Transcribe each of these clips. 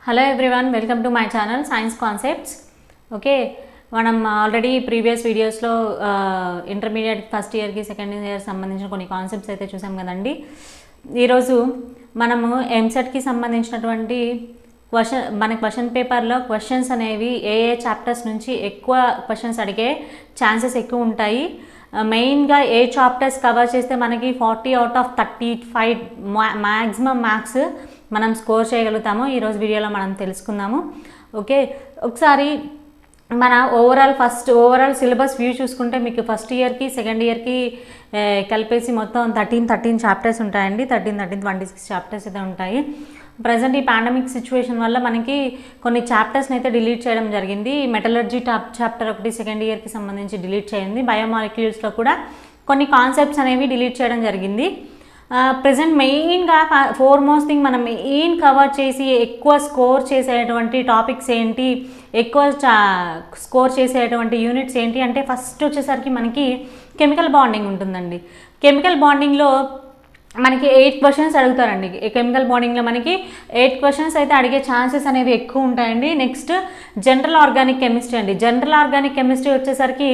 Hello everyone, welcome to my channel science concepts. Okay, మనం already previous వీడియోస్లో intermediate first ఇయర్కి second year సంబంధించిన కొన్ని కాన్సెప్ట్స్ అయితే చూసాం కదండి. ఈరోజు మనము ఎంసెట్కి సంబంధించినటువంటి మన క్వశ్చన్ పేపర్లో క్వశ్చన్స్ అనేవి ఏ చాప్టర్స్ నుంచి ఎక్కువ క్వశ్చన్స్ అడిగే ఛాన్సెస్ ఎక్కువ ఉంటాయి. మెయిన్గా ఏ చాప్టర్స్ కవర్ చేస్తే మనకి 40 out of 35 మ్యాక్సిమం మార్క్స్ మనం స్కోర్ చేయగలుగుతామో ఈరోజు వీడియోలో మనం తెలుసుకుందాము. ఓకే, ఒకసారి మన ఓవరాల్ సిలబస్ వ్యూ చూసుకుంటే మీకు ఫస్ట్ ఇయర్కి సెకండ్ ఇయర్కి కలిపేసి మొత్తం 13 చాప్టర్స్ ఉంటాయండి. 26 చాప్టర్స్ అయితే ఉంటాయి. ప్రజెంట్ ఈ పాండమిక్ సిచ్యువేషన్ వల్ల మనకి కొన్ని చాప్టర్స్ని అయితే డిలీట్ చేయడం జరిగింది. మెటలర్జీ చాప్టర్ ఒకటి సెకండ్ ఇయర్కి సంబంధించి డిలీట్ చేయండి. బయోమాలిక్యూల్స్లో కూడా కొన్ని కాన్సెప్ట్స్ అనేవి డిలీట్ చేయడం జరిగింది. ప్రజెంట్ మెయిన్గా ఫోర్మోస్ట్ థింగ్ మనం మెయిన్ కవర్ చేసి ఎక్కువ స్కోర్ చేసేటువంటి టాపిక్స్ ఏంటి, ఎక్కువ స్కోర్ చేసేటువంటి యూనిట్స్ ఏంటి అంటే ఫస్ట్ వచ్చేసరికి మనకి కెమికల్ బాండింగ్ ఉంటుందండి. కెమికల్ బాండింగ్లో మనకి 8 క్వశ్చన్స్ అడుగుతారండి. కెమికల్ బాండింగ్లో మనకి 8 క్వశ్చన్స్ అయితే అడిగే ఛాన్సెస్ అనేవి ఎక్కువ ఉంటాయండి. నెక్స్ట్ జనరల్ ఆర్గానిక్ కెమిస్ట్రీ అండి. జనరల్ ఆర్గానిక్ కెమిస్ట్రీ వచ్చేసరికి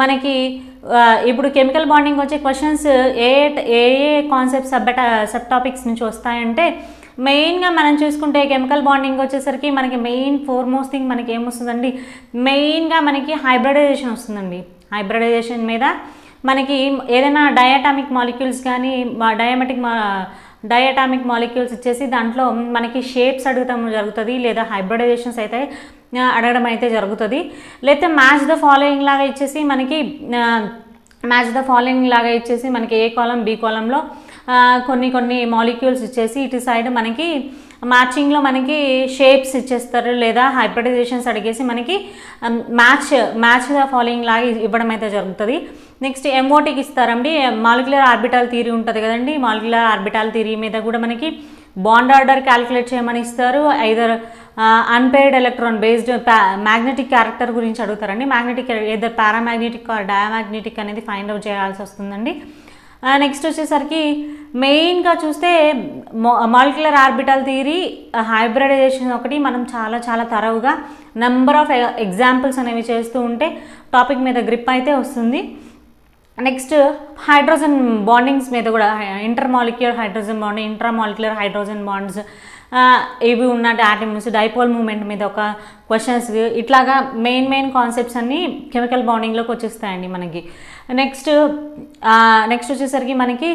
మనకి ఇప్పుడు కెమికల్ బాండింగ్ వచ్చే క్వశ్చన్స్ ఏ కాన్సెప్ట్ సబ్ టాపిక్స్ నుంచి వస్తాయంటే మెయిన్గా మనం చూసుకుంటే కెమికల్ బాండింగ్ వచ్చేసరికి మనకి మెయిన్ ఫోర్మోస్ట్ థింగ్ మనకి ఏమొస్తుందండి, మెయిన్గా మనకి హైబ్రిడైజేషన్ వస్తుందండి. హైబ్రిడైజేషన్ మీద మనకి ఏదైనా డయాటామిక్ మాలిక్యూల్స్ కానీ డయాటామిక్ మాలిక్యూల్స్ ఇచ్చేసి దాంట్లో మనకి షేప్స్ అడగటం జరుగుతుంది, లేదా హైబ్రిడైజేషన్స్ అయితే అడగడం అయితే జరుగుతుంది. లేకపోతే మ్యాచ్ ద ఫాలోయింగ్ లాగా ఇచ్చేసి మనకి ఏ కాలం బి కాలంలో కొన్ని మాలిక్యూల్స్ ఇచ్చేసి ఇటు సైడ్ మనకి మ్యాచింగ్లో మనకి షేప్స్ ఇచ్చేస్తారు, లేదా హైబ్రిడైజేషన్స్ అడిగేసి మనకి మ్యాచ్ ద ఫాలోయింగ్ లాగా ఇవ్వడం అయితే జరుగుతుంది. నెక్స్ట్ ఎంఓటీకి ఇస్తారండి. మాలిక్యులర్ ఆర్బిటాల్ థియరీ ఉంటుంది కదండి. మాలిక్యులర్ ఆర్బిటాల్ థియరీ మీద కూడా మనకి బాండ్ ఆర్డర్ క్యాలిక్యులేట్ చేయమని ఇస్తారు. Either unpaired electron based magnetic character గురించి అడుగుతారండి. మ్యాగ్నెటిక్ ఏదర్ పారామ్యాగ్నెటిక్ ఆర్ డయామ్యాగ్నెటిక్ అనేది ఫైండ్ అవుట్ చేయాల్సి వస్తుందండి. నెక్స్ట్ వచ్చేసరికి మెయిన్గా చూస్తే మాలిక్యులర్ ఆర్బిటాల్ థియరీ, హైబ్రిడైజేషన్ ఒకటి మనం చాలా తరవుగా నెంబర్ ఆఫ్ ఎగ్జాంపుల్స్ అనేవి చేస్తూ ఉంటే టాపిక్ మీద గ్రిప్ అయితే వస్తుంది. నెక్స్ట్ హైడ్రోజన్ బాండింగ్స్ మీద కూడా intermolecular hydrogen bond, intramolecular hydrogen bonds ఇవి ఉన్న ఆటమ్స్ డైపోల్ మూమెంట్ మీద ఒక క్వశ్చన్స్, ఇట్లాగా మెయిన్ కాన్సెప్ట్స్ అన్నీ కెమికల్ బాండింగ్లోకి వచ్చేస్తాయండి మనకి. నెక్స్ట్ వచ్చేసరికి మనకి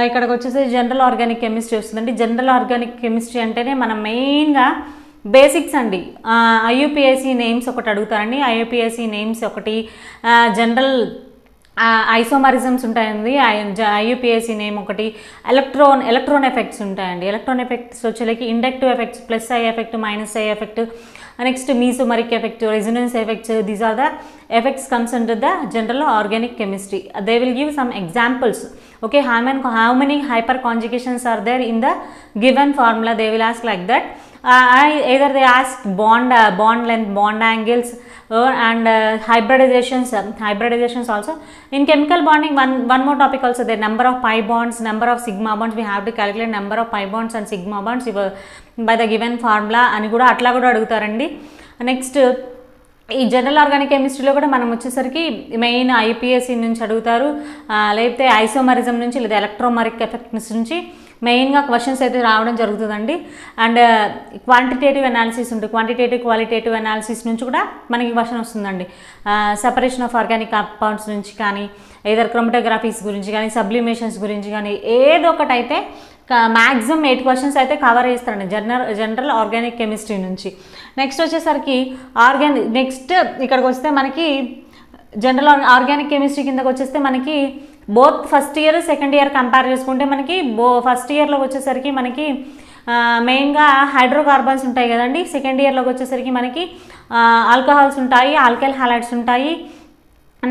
ఇక్కడికి వచ్చేసి జనరల్ ఆర్గానిక్ కెమిస్ట్రీ వస్తుందండి. జనరల్ ఆర్గానిక్ కెమిస్ట్రీ అంటేనే మనం మెయిన్గా బేసిక్స్ అండి. ఐయుపిఎస్సి నేమ్స్ ఒకటి అడుగుతారండి. ఐయుపిఎస్సి నేమ్స్ ఒకటి, జనరల్ ఐసోమరిజమ్స్ ఉంటాయండి. ఐయుపిఎస్సి నేమ్ ఒకటి, ఎలక్ట్రాన్ ఎఫెక్ట్స్ ఉంటాయండి. ఎలక్ట్రాన్ ఎఫెక్ట్స్ వచ్చేకి inductive effects, plus I effect, minus I effect, next mesomeric effect, resonance effects. These are the effects comes under the general organic chemistry. They will give some examples. Okay, how many hyper conjugations are there in the given formula? They will ask like that. Either they ask bond length, bond angles, and hybridizations also. In chemical bonding, one more topic also there, number of pi bonds, number of sigma bonds. We have to calculate number of pi bonds and sigma bonds by the given formula అని కూడా అట్లా కూడా అడుగుతారండి. Next ఈ general organic కెమిస్ట్రీలో కూడా మనం వచ్చేసరికి మెయిన్ ఐపీఎస్సి నుంచి అడుగుతారు, లేకపోతే ఐసోమరిజం నుంచి, లేదా ఎలక్ట్రోమరిక్ ఎఫెక్ట్స్ నుంచి మెయిన్గా క్వశ్చన్స్ అయితే రావడం జరుగుతుందండి. అండ్ క్వాంటిటేటివ్ అనాలిసిస్ ఉంటుంది. క్వాలిటేటివ్ అనాలిసిస్ నుంచి కూడా మనకి క్వశ్చన్ వస్తుందండి. సెపరేషన్ ఆఫ్ ఆర్గానిక్ కాంపౌండ్స్ నుంచి కానీ, ఏదర్ క్రోమటోగ్రఫీస్ గురించి కానీ, సబ్లిమేషన్స్ గురించి కానీ, ఏదో ఒకటి అయితే మ్యాక్సిమం 8 క్వశ్చన్స్ అయితే కవర్ చేస్తారండి జనరల్ ఆర్గానిక్ కెమిస్ట్రీ నుంచి. నెక్స్ట్ వచ్చేసరికి నెక్స్ట్ ఇక్కడికి వస్తే మనకి జనరల్ ఆర్గానిక్ కెమిస్ట్రీ కిందకి వచ్చేస్తే మనకి both first year second year compare చేసుకుంటే మనకి ఫస్ట్ ఇయర్లో వచ్చేసరికి మనకి మెయిన్గా హైడ్రోకార్బన్స్ ఉంటాయి కదండి. సెకండ్ ఇయర్లోకి వచ్చేసరికి మనకి ఆల్కహాల్స్ ఉంటాయి, ఆల్కైల్ హాలైడ్స్ ఉంటాయి,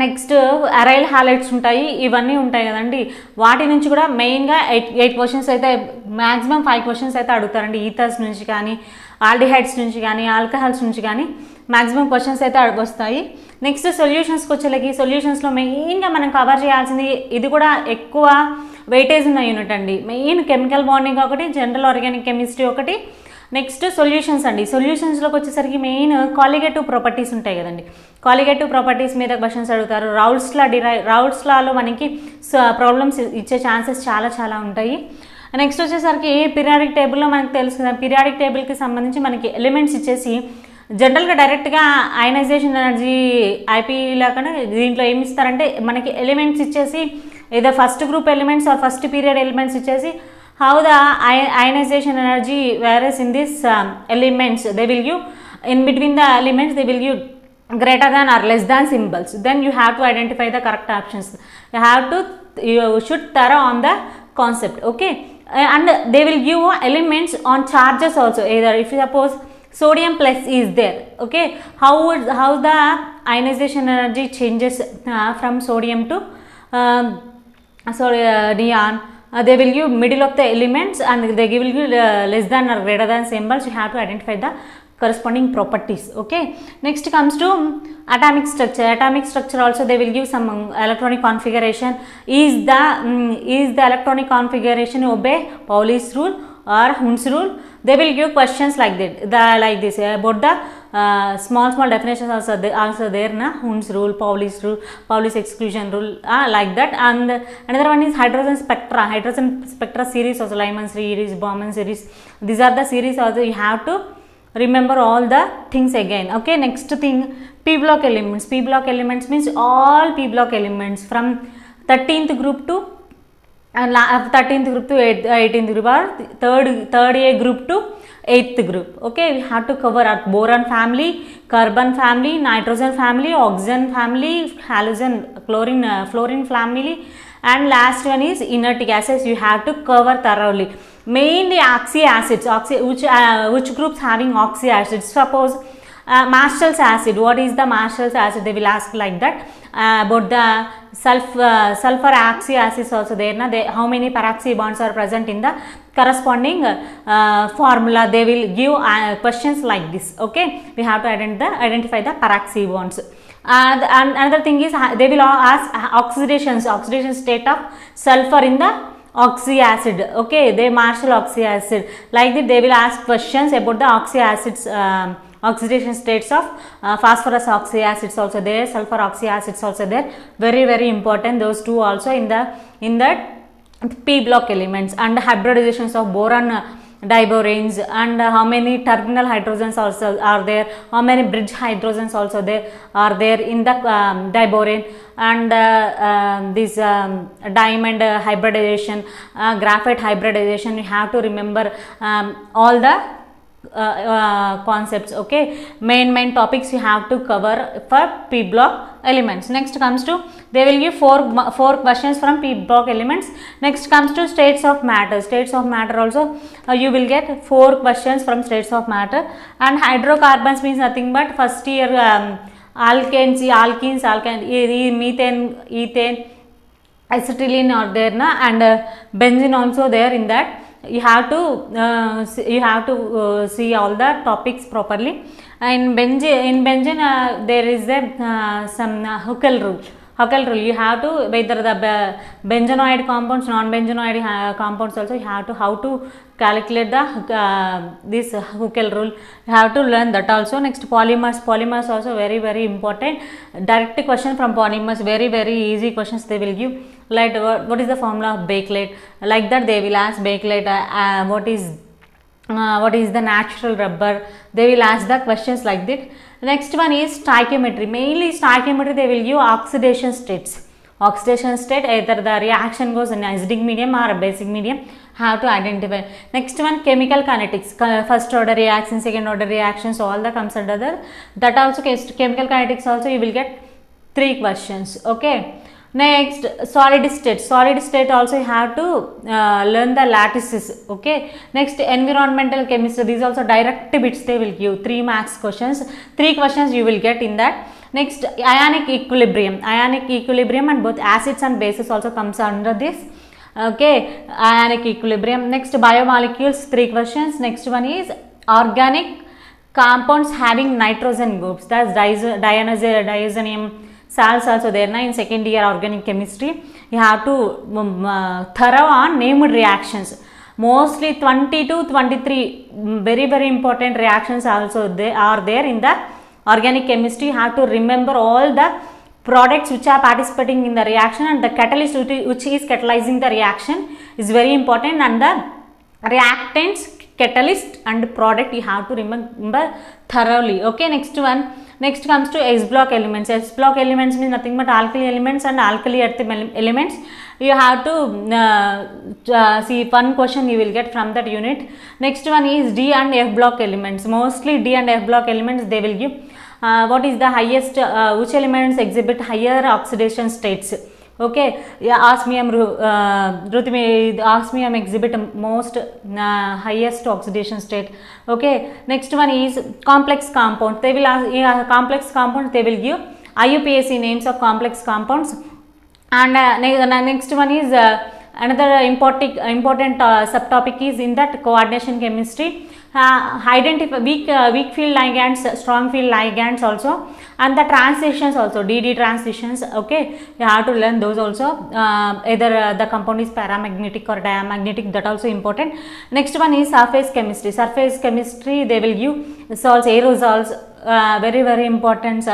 నెక్స్ట్ అరైల్ హాలైడ్స్ ఉంటాయి, ఇవన్నీ ఉంటాయి కదండి. వాటి నుంచి కూడా మెయిన్గా 8 క్వశ్చన్స్ అయితే మ్యాక్సిమం 5 క్వశ్చన్స్ అయితే అడుగుతారండి. ఈథర్స్ నుంచి కానీ, ఆల్డిహైడ్స్ నుంచి కానీ, ఆల్కహాల్స్ నుంచి కానీ మ్యాక్సిమం క్వశ్చన్స్ అయితే వస్తాయి. నెక్స్ట్ సొల్యూషన్స్కి వచ్చేలకి సొల్యూషన్స్లో మెయిన్గా మనం కవర్ చేయాల్సింది, ఇది కూడా ఎక్కువ వెయిటేజ్ ఉన్న యూనిట్ అండి. మెయిన్ కెమికల్ బాండింగ్ ఒకటి, జనరల్ ఆర్గానిక్ కెమిస్ట్రీ ఒకటి, నెక్స్ట్ సొల్యూషన్స్ అండి. సొల్యూషన్స్లోకి వచ్చేసరికి మెయిన్ కాలిగేటివ్ ప్రాపర్టీస్ ఉంటాయి కదండి. కాలిగేటివ్ ప్రాపర్టీస్ మీద క్వశ్చన్స్ అడుగుతారు. రౌల్స్ లాలో మనకి ప్రాబ్లమ్స్ ఇచ్చే ఛాన్సెస్ చాలా ఉంటాయి. నెక్స్ట్ వచ్చేసరికి పీరియాడిక్ టేబుల్లో మనకు తెలుసు కదా, పీరియాడిక్ టేబుల్కి సంబంధించి మనకి ఎలిమెంట్స్ ఇచ్చేసి జనరల్గా డైరెక్ట్గా అయనైజేషన్ ఎనర్జీ ఐపీ లాగానే దీంట్లో ఏమి ఇస్తారంటే మనకి ఎలిమెంట్స్ ఇచ్చేసి ఏదో first group elements or first period elements ఇచ్చేసి how the ionization energy whereas in this elements they will give in between the elements they will give greater than or less than symbols. Then you have to identify the correct options. You should thorough on the concept, okay. And they will give elements on charges also. Either if you suppose sodium plus is there, okay, how the ionization energy changes from sodium to neon. They will give middle of the elements and they will give less than or greater than symbols. You have to identify the corresponding properties, okay. Next comes to atomic structure also they will give some electronic configuration. Is the electronic configuration obey Pauli's rule or Hund's rule? They will give questions like this about the small definitions also there na, Hund's rule, Pauli's exclusion rule, like that. And another one is hydrogen spectra series also, Lyman series, Bowman series. These are the series also. You have to remember all the things again, okay. Next thing, p block elements means all p block elements from 13th group to 18th group or third A group to 8th group, okay. We have to cover our boron family, carbon family, nitrogen family, oxygen family, halogen, fluorine family, and last one is inert gases. You have to cover thoroughly. Mainly oxy acids, which groups having oxy acids. Suppose Marshall's acid, what is the Marshall's acid? They will ask like that. About the sulfur oxy acids also there na, how many peroxy bonds are present in the corresponding formula. They will give questions like this, okay. We have to identify the peroxy bonds. And another thing is they will ask oxidation state of sulfur in the oxy acid, okay. They Marshall oxy acid, like that. They will ask questions about the oxy acids, oxidation states of phosphorus oxy acids also there, sulfur oxy acids also there. Very important, those two also in the p block elements. And hybridizations of boron diboranes, and how many terminal hydrogens also are there, how many bridge hydrogens also are there in the diborane. And this diamond hybridization, graphite hybridization, you have to remember all the concepts, okay. Main topics you have to cover for p block elements. Next comes to, they will give four questions from p block elements. Next comes to states of matter also you will get 4 questions from states of matter. And hydrocarbons means nothing but first year alkenes, methane, ethane, acetylene are there na, and benzene also there. In that you have to see all the topics properly. In benzene there is some Huckel rule. You have to, whether the benzenoid compounds, non-benzenoid compounds also, you have to how to calculate the this Huckel rule. You have to learn that also. Next, polymers also very important. Direct question from polymers, very easy questions they will give. Like what is the formula of Bakelite, like that they will ask Bakelite. What is the natural rubber, they will ask the questions like that. Next one is stoichiometry. Mainly stoichiometry they will give oxidation state, either the reaction goes in acidic medium or a basic medium, have to identify. Next one, chemical kinetics, first order reactions, second order reactions, all that comes under that also. Chemical kinetics also you will get 3 questions, okay. Next, solid state also you have to learn the lattices, okay. Next, environmental chemistry, these also direct bits they will give 3 marks questions. 3 questions you will get in that. Next, ionic equilibrium and both acids and bases also comes under this, okay. Ionic equilibrium. Next, biomolecules, 3 questions. Next one is organic compounds having nitrogen groups, that's diazonium salts also there na, in second year organic chemistry. You have to thorough on named reactions. mostly 20 to 23 very very important reactions also they are there in the organic chemistry. You have to remember all the products which are participating in the reaction and the catalyst which is catalyzing the reaction is very important, and the reactants, catalyst and product you have to remember thoroughly. Okay, next comes to S block elements. S block elements means nothing but alkali elements and alkali earth elements. You have to see one question you will get from that unit. Next one is D and F block elements. Mostly D and F block elements they will give what is the highest which elements exhibit higher oxidation states. Okay, yeah, osmium osmium exhibit most highest oxidation state. Okay, next one is complex compound. They will ask complex compounds, they will give IUPAC names of complex compounds. And next one is another important subtopic is in that coordination chemistry. Identify weak field ligands, strong field ligands also, and the transitions also, DD transitions. Okay, you have to learn those also. Either the compound is paramagnetic or diamagnetic, that also important. Next one is surface chemistry. Surface chemistry they will give salts, aerosols, very very important.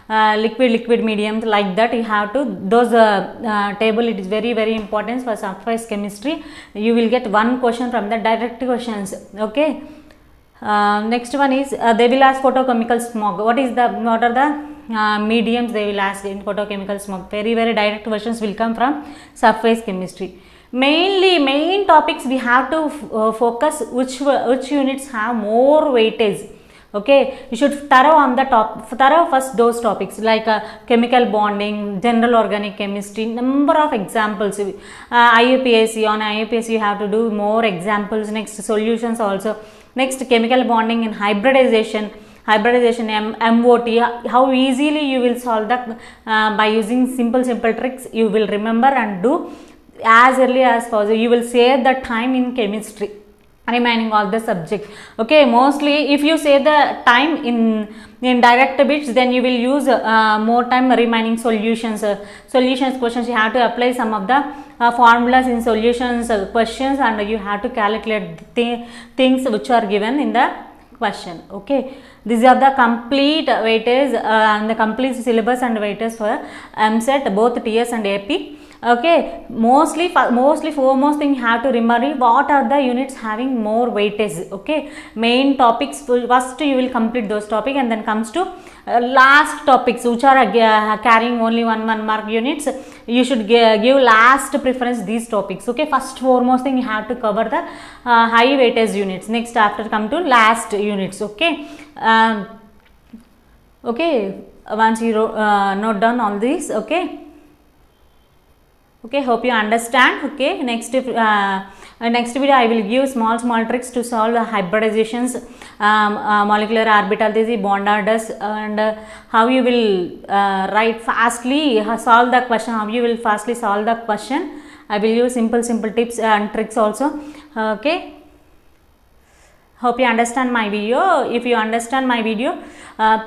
Liquid mediums, like that you have to those table, it is very very important for surface chemistry. You will get one question from the direct questions. Okay, next one is they will ask photochemical smog. What are the mediums they will ask in photochemical smog? Very very direct questions will come from surface chemistry. Main topics we have to focus which units have more weightage. Okay, you should thorough first those topics like chemical bonding, general organic chemistry, number of examples. IUPAC, on IUPAC you have to do more examples. Next, solutions also. Next, chemical bonding and hybridization, MOT, how easily you will solve that by using simple tricks. You will remember and do as early as possible. You will save the time in chemistry remaining all the subject. Okay, mostly if you save the time in direct bits, then you will use more time remaining solutions questions. You have to apply some of the formulas in solutions questions, and you have to calculate the things which are given in the question. Okay, these are the complete weightage and the complete syllabus and weightage for MSET, both TS and AP. Okay, mostly foremost thing you have to remember what are the units having more weightage. Okay, main topics first you will complete those topics, and then comes to last topics which are carrying only one mark units. You should give last preference these topics. Okay, first foremost thing you have to cover the high weightage units. Next, after come to last units. Okay, okay, once you note down all these. Okay, hope you understand. Okay, next video I will give small tricks to solve the hybridizations, molecular orbitality, bond orders, and how you will solve the question. How you will fastly solve the question. I will use simple tips and tricks also. Okay, hope you understand my video. If you understand my video,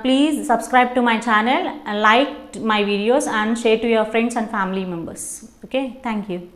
please subscribe to my channel, like my videos, and share to your friends and family members. Okay, thank you.